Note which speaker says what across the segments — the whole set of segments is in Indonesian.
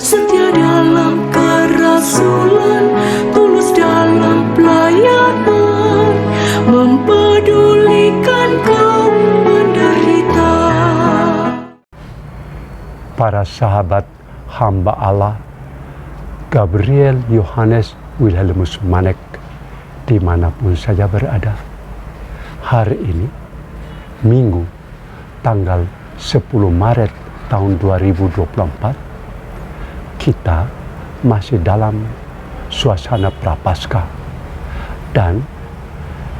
Speaker 1: setia dalam kerasulan, tulus dalam pelayanan, mempedulikan kaum menderita.
Speaker 2: Para sahabat hamba Allah, Gabriel Yohanes Wilhelmus Manek, dimanapun saja berada. Hari ini, Minggu, tanggal 10 Maret tahun 2024, kita masih dalam suasana Prapaskah. Dan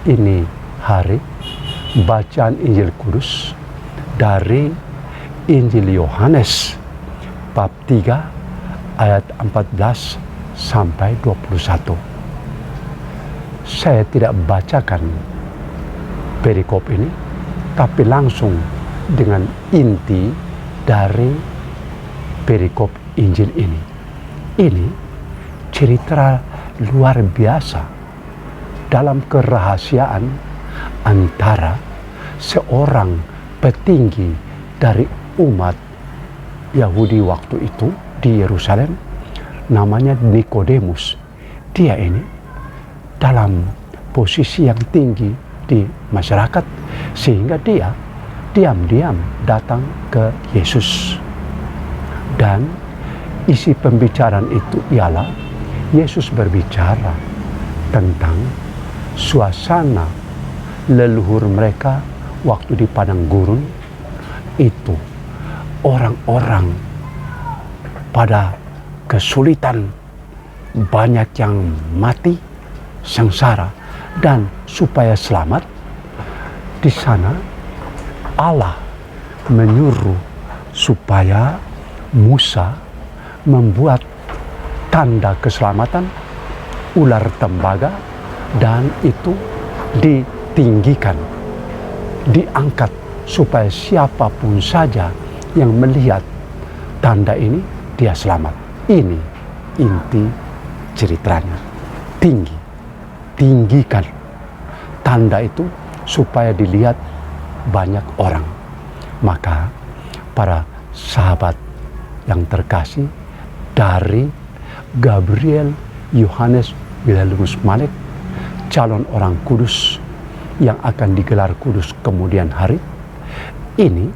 Speaker 2: ini hari bacaan Injil Kudus dari Injil Yohanes bab 3 ayat 14 sampai 21. Saya tidak bacakan perikop ini, tapi langsung dengan inti dari perikop Injil ini. Ini cerita luar biasa dalam kerahasiaan antara seorang petinggi dari umat Yahudi waktu itu di Yerusalem, namanya Nikodemus. Dia ini dalam posisi yang tinggi di masyarakat, sehingga dia diam-diam datang ke Yesus. Dan isi pembicaraan itu ialah Yesus berbicara tentang suasana leluhur mereka waktu di padang gurun. Itu orang-orang pada kesulitan, banyak yang mati, sengsara, dan supaya selamat, di sana Allah menyuruh supaya Musa membuat tanda keselamatan, ular tembaga, dan itu ditinggikan, diangkat supaya siapapun saja yang melihat tanda ini, dia selamat. Ini inti ceritanya. Tinggikan tanda itu supaya dilihat banyak orang. Maka para sahabat yang terkasih, dari Gabriel Yohanes Wilhelmus Manek, calon orang kudus yang akan digelar kudus kemudian hari, ini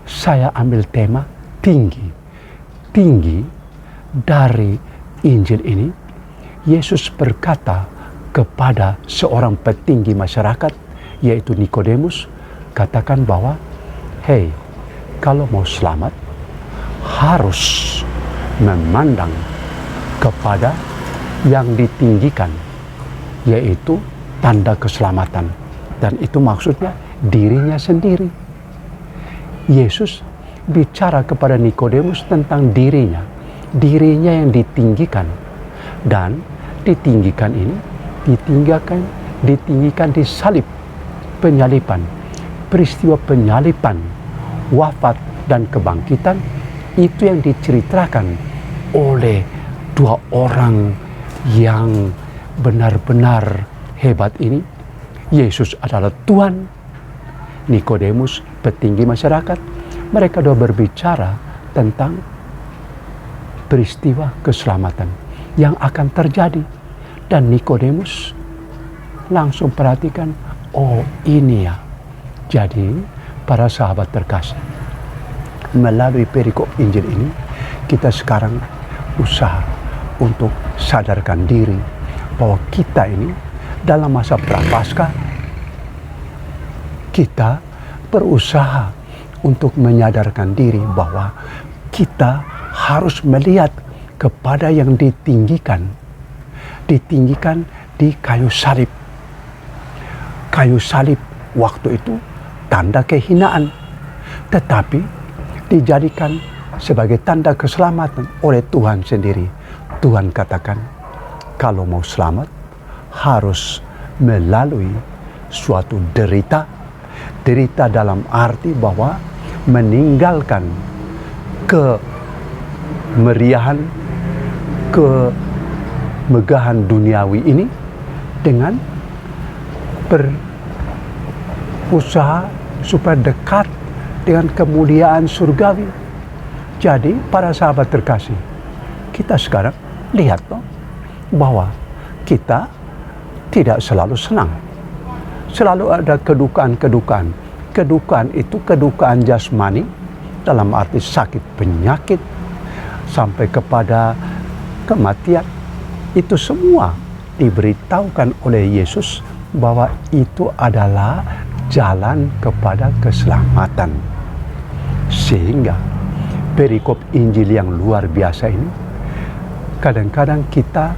Speaker 2: saya ambil tema tinggi dari Injil ini. Yesus berkata kepada seorang petinggi masyarakat, yaitu Nikodemus, katakan bahwa, hei, kalau mau selamat harus memandang kepada yang ditinggikan, yaitu tanda keselamatan. Dan itu maksudnya dirinya sendiri. Yesus bicara kepada Nikodemus tentang dirinya yang ditinggikan. Dan ditinggikan ini ditinggikan di salib, penyalipan, peristiwa penyalipan, wafat dan kebangkitan. Itu yang diceritakan oleh dua orang yang benar-benar hebat ini. Yesus adalah Tuhan, Nikodemus petinggi masyarakat. Mereka dua berbicara tentang peristiwa keselamatan yang akan terjadi. Dan Nikodemus langsung perhatikan, oh ini ya. Jadi para sahabat terkasih, melalui perikop Injil ini, kita sekarang usaha untuk sadarkan diri bahwa kita ini dalam masa Prapaskah, kita berusaha untuk menyadarkan diri bahwa kita harus melihat kepada yang ditinggikan di kayu salib. Kayu salib waktu itu tanda kehinaan, tetapi dijadikan sebagai tanda keselamatan oleh Tuhan sendiri. Tuhan katakan, kalau mau selamat harus melalui suatu derita dalam arti bahwa meninggalkan kemeriahan, kemegahan duniawi ini dengan berusaha supaya dekat dengan kemuliaan surgawi. Jadi para sahabat terkasih, kita sekarang lihat toh, bahwa kita tidak selalu senang. Selalu ada kedukaan-kedukaan. Kedukaan itu kedukaan jasmani, dalam arti sakit penyakit, sampai kepada kematian. Itu semua diberitahukan oleh Yesus bahwa itu adalah jalan kepada keselamatan. Sehingga perikop Injil yang luar biasa ini, kadang-kadang kita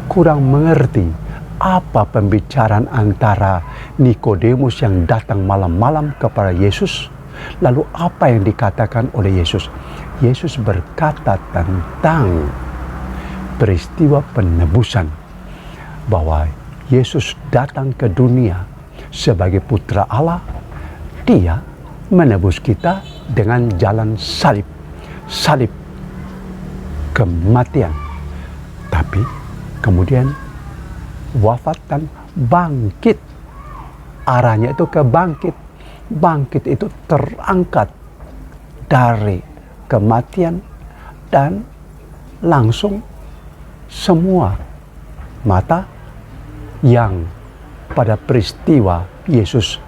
Speaker 2: kurang mengerti apa pembicaraan antara Nikodemus yang datang malam-malam kepada Yesus, lalu apa yang dikatakan oleh Yesus. Yesus berkata tentang peristiwa penebusan, bahwa Yesus datang ke dunia sebagai putra Allah. Dia menebus kita dengan jalan salib, kematian, tapi kemudian wafat dan bangkit. Arahnya itu ke bangkit. Bangkit itu terangkat dari kematian, dan langsung semua mata yang pada peristiwa Yesus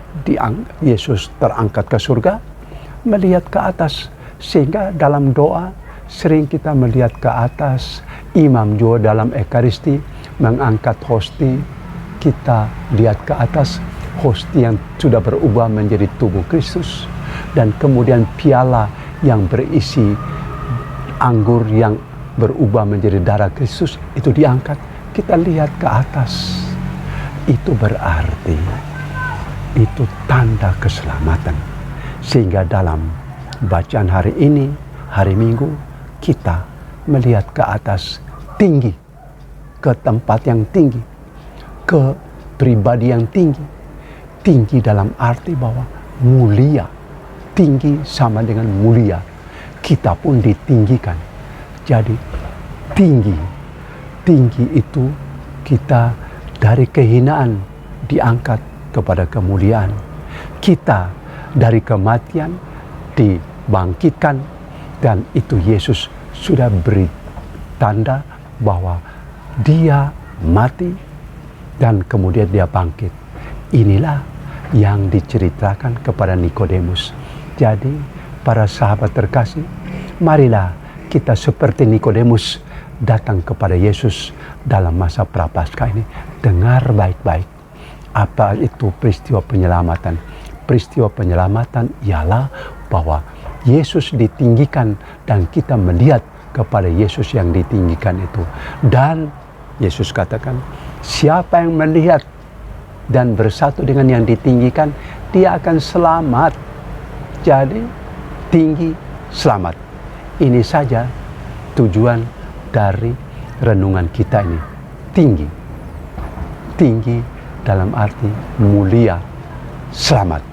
Speaker 2: terangkat ke surga melihat ke atas. Sehingga dalam doa sering kita melihat ke atas. Imam juga dalam Ekaristi mengangkat hosti, kita lihat ke atas hosti yang sudah berubah menjadi tubuh Kristus, dan kemudian piala yang berisi anggur yang berubah menjadi darah Kristus itu diangkat. Kita lihat ke atas. Itu berarti itu tanda keselamatan. Sehingga dalam bacaan hari ini, hari Minggu, kita melihat ke atas, tinggi, ke tempat yang tinggi, ke pribadi yang tinggi. Tinggi dalam arti bahwa mulia. Tinggi sama dengan mulia. Kita pun ditinggikan. Jadi tinggi itu kita dari kehinaan diangkat kepada kemuliaan. Kita dari kematian dibangkitkan, dan itu Yesus sudah beri tanda bahwa dia mati dan kemudian dia bangkit. Inilah yang diceritakan kepada Nikodemus. Jadi para sahabat terkasih, marilah kita seperti Nikodemus datang kepada Yesus dalam masa Prapaskah ini. Dengar baik-baik apa itu peristiwa penyelamatan. Peristiwa penyelamatan ialah bahwa Yesus ditinggikan dan kita melihat kepada Yesus yang ditinggikan itu. Dan Yesus katakan, siapa yang melihat dan bersatu dengan yang ditinggikan, dia akan selamat. Jadi tinggi, selamat. Ini saja tujuan dari renungan kita ini. Tinggi dalam arti mulia, selamat.